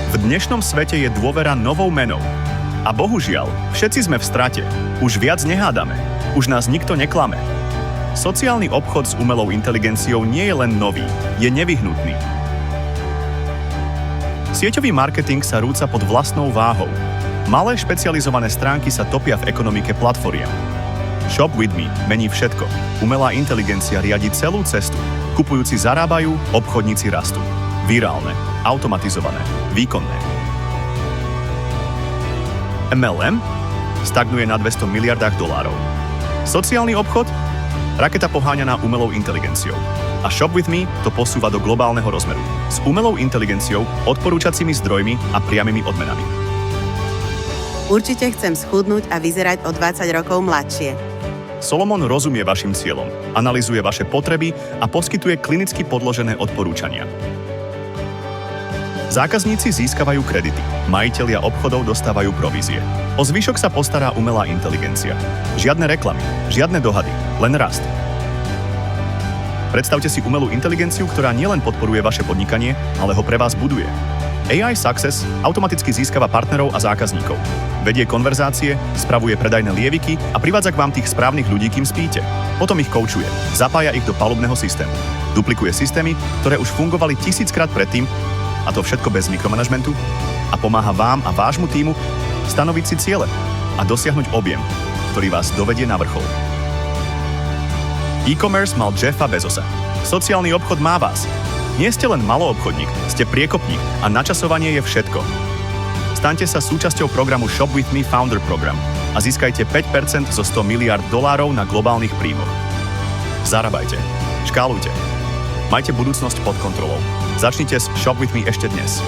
V dnešnom svete je dôvera novou menou. A bohužiaľ, všetci sme v strate. Už viac nehádame. Už nás nikto neklame. Sociálny obchod s umelou inteligenciou nie je len nový, je nevyhnutný. Sieťový marketing sa rúca pod vlastnou váhou. Malé špecializované stránky sa topia v ekonomike platformiem. Shop with me mení všetko. Umelá inteligencia riadi celú cestu. Kupujúci zarábajú, obchodníci rastú. Virálne, automatizované, výkonné. MLM stagnuje na 200 miliardách dolárov. Sociálny obchod? Raketa poháňaná umelou inteligenciou. A Shop with me to posúva do globálneho rozmeru. S umelou inteligenciou, odporúčacími zdrojmi a priamymi odmenami. Určite chcem schudnúť a vyzerať o 20 rokov mladšie. Solomon rozumie vašim cieľom, analyzuje vaše potreby a poskytuje klinicky podložené odporúčania. Zákazníci získavajú kredity, majitelia obchodov dostávajú provízie. O zvyšok sa postará umelá inteligencia. Žiadne reklamy, žiadne dohady, len rast. Predstavte si umelú inteligenciu, ktorá nielen podporuje vaše podnikanie, ale ho pre vás buduje. AI Success automaticky získava partnerov a zákazníkov. Vedie konverzácie, spravuje predajné lieviky a privádza k vám tých správnych ľudí, kým spíte. Potom ich koučuje, zapája ich do palubného systému. Duplikuje systémy, ktoré už fungovali 1000-krát predtým, a to všetko bez mikromanagementu, a pomáha vám a vášmu tímu stanoviť si ciele a dosiahnuť objem, ktorý vás dovedie na vrchol. E-commerce mal Jeffa Bezosa. Sociálny obchod má vás. Nie ste len maloobchodník, ste priekopník a načasovanie je všetko. Staňte sa súčasťou programu Shop with me Founder Program a získajte 5% zo 100 miliárd dolárov na globálnych príjmoch. Zarábajte, škálujte, majte budúcnosť pod kontrolou. Začnite s Shop with me ešte dnes.